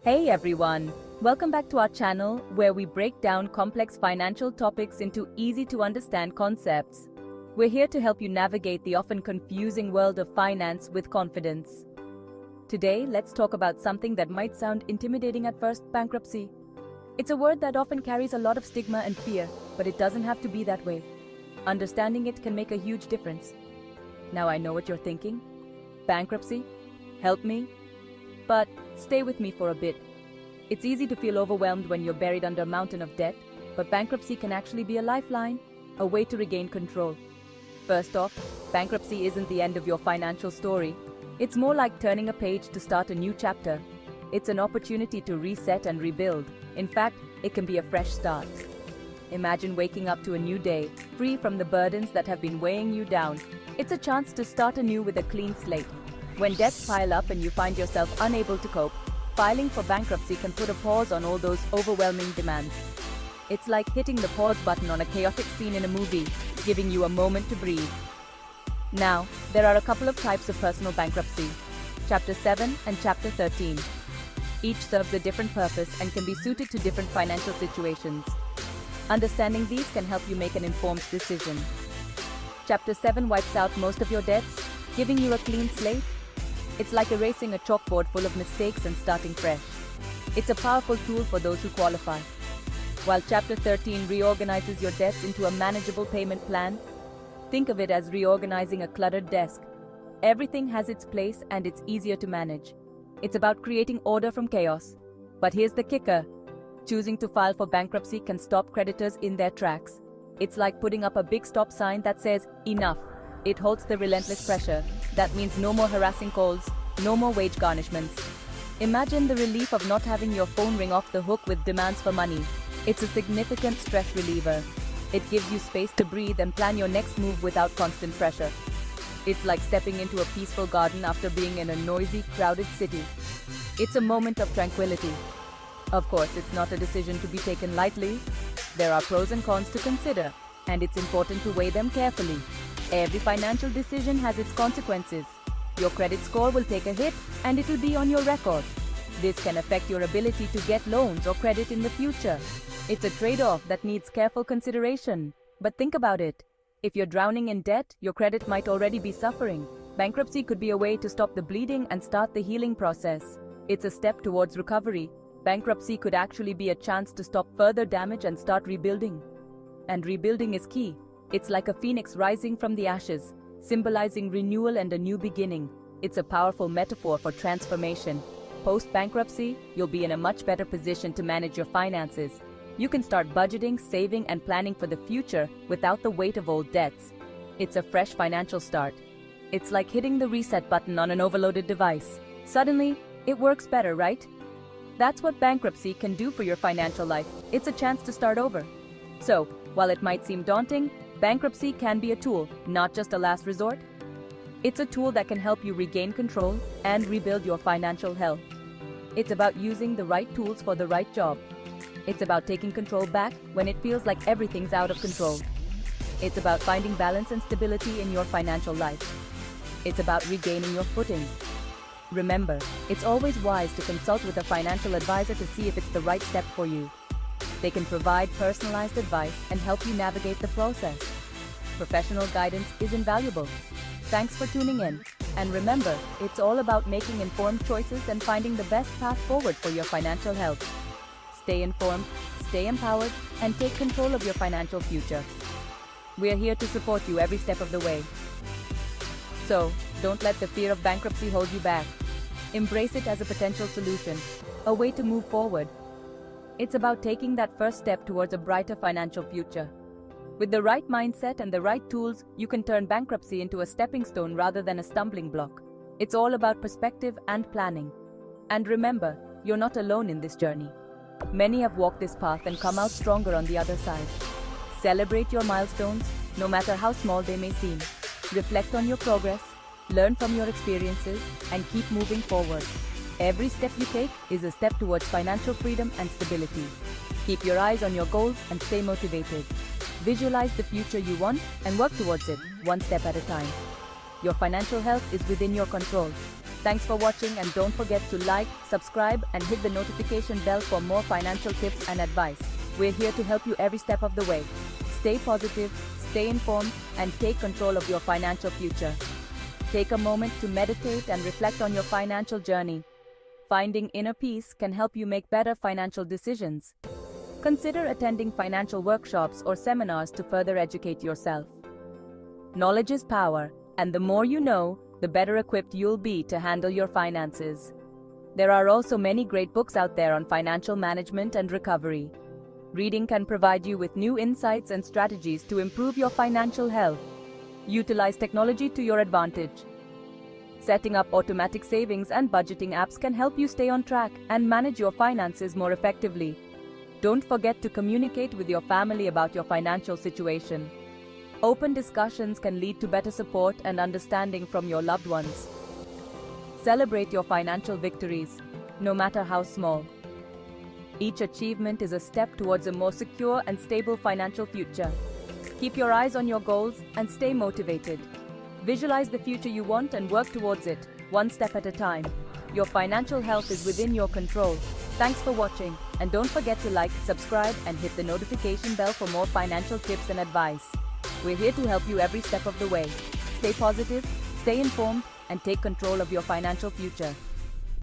Hey everyone! Welcome back to our channel where we break down complex financial topics into easy to understand concepts. We're here to help you navigate the often confusing world of finance with confidence. Today, let's talk about something that might sound intimidating at first: bankruptcy. It's a word that often carries a lot of stigma and fear, but it doesn't have to be that way. Understanding it can make a huge difference. Now I know what you're thinking. Bankruptcy? Help me? But stay with me for a bit. It's easy to feel overwhelmed when you're buried under a mountain of debt, but bankruptcy can actually be a lifeline, a way to regain control. First off, bankruptcy isn't the end of your financial story. It's more like turning a page to start a new chapter. It's an opportunity to reset and rebuild. In fact, it can be a fresh start. Imagine waking up to a new day, free from the burdens that have been weighing you down. It's a chance to start anew with a clean slate. When debts pile up and you find yourself unable to cope, filing for bankruptcy can put a pause on all those overwhelming demands. It's like hitting the pause button on a chaotic scene in a movie, giving you a moment to breathe. Now, there are a couple of types of personal bankruptcy: Chapter 7 and Chapter 13. Each serves a different purpose and can be suited to different financial situations. Understanding these can help you make an informed decision. Chapter 7 wipes out most of your debts, giving you a clean slate. It's like erasing a chalkboard full of mistakes and starting fresh. It's a powerful tool for those who qualify. While Chapter 13 reorganizes your debts into a manageable payment plan, think of it as reorganizing a cluttered desk. Everything has its place and it's easier to manage. It's about creating order from chaos. But here's the kicker: choosing to file for bankruptcy can stop creditors in their tracks. It's like putting up a big stop sign that says, "Enough." It halts the relentless pressure. That means no more harassing calls, no more wage garnishments. Imagine the relief of not having your phone ring off the hook with demands for money. It's a significant stress reliever. It gives you space to breathe and plan your next move without constant pressure. It's like stepping into a peaceful garden after being in a noisy, crowded city. It's a moment of tranquility. Of course, it's not a decision to be taken lightly. There are pros and cons to consider, and it's important to weigh them carefully. Every financial decision has its consequences. Your credit score will take a hit, and it'll be on your record. This can affect your ability to get loans or credit in the future. It's a trade-off that needs careful consideration. But think about it. If you're drowning in debt, your credit might already be suffering. Bankruptcy could be a way to stop the bleeding and start the healing process. It's a step towards recovery. Bankruptcy could actually be a chance to stop further damage and start rebuilding. And rebuilding is key. It's like a phoenix rising from the ashes, symbolizing renewal and a new beginning. It's a powerful metaphor for transformation. Post-bankruptcy, you'll be in a much better position to manage your finances. You can start budgeting, saving, and planning for the future without the weight of old debts. It's a fresh financial start. It's like hitting the reset button on an overloaded device. Suddenly, it works better, right? That's what bankruptcy can do for your financial life. It's a chance to start over. So, while it might seem daunting, bankruptcy can be a tool, not just a last resort. It's a tool that can help you regain control and rebuild your financial health. It's about using the right tools for the right job. It's about taking control back when it feels like everything's out of control. It's about finding balance and stability in your financial life. It's about regaining your footing. Remember, it's always wise to consult with a financial advisor to see if it's the right step for you. They can provide personalized advice and help you navigate the process. Professional guidance is invaluable. Thanks for tuning in. And remember, it's all about making informed choices and finding the best path forward for your financial health. Stay informed, stay empowered, and take control of your financial future. We're here to support you every step of the way. So, don't let the fear of bankruptcy hold you back. Embrace it as a potential solution, a way to move forward. It's about taking that first step towards a brighter financial future. With the right mindset and the right tools, you can turn bankruptcy into a stepping stone rather than a stumbling block. It's all about perspective and planning. And remember, you're not alone in this journey. Many have walked this path and come out stronger on the other side. Celebrate your milestones, no matter how small they may seem. Reflect on your progress, learn from your experiences, and keep moving forward. Every step you take is a step towards financial freedom and stability. Keep your eyes on your goals and stay motivated. Visualize the future you want and work towards it, one step at a time. Your financial health is within your control. Thanks for watching, and don't forget to like, subscribe, and hit the notification bell for more financial tips and advice. We're here to help you every step of the way. Stay positive, stay informed, and take control of your financial future. Take a moment to meditate and reflect on your financial journey. Finding inner peace can help you make better financial decisions. Consider attending financial workshops or seminars to further educate yourself. Knowledge is power, and the more you know, the better equipped you'll be to handle your finances. There are also many great books out there on financial management and recovery. Reading can provide you with new insights and strategies to improve your financial health. Utilize technology to your advantage. Setting up automatic savings and budgeting apps can help you stay on track and manage your finances more effectively. Don't forget to communicate with your family about your financial situation. Open discussions can lead to better support and understanding from your loved ones. Celebrate your financial victories, no matter how small. Each achievement is a step towards a more secure and stable financial future. Keep your eyes on your goals and stay motivated. Visualize the future you want and work towards it, one step at a time. Your financial health is within your control. Thanks for watching, and don't forget to like, subscribe, and hit the notification bell for more financial tips and advice. We're here to help you every step of the way. Stay positive, stay informed, and take control of your financial future.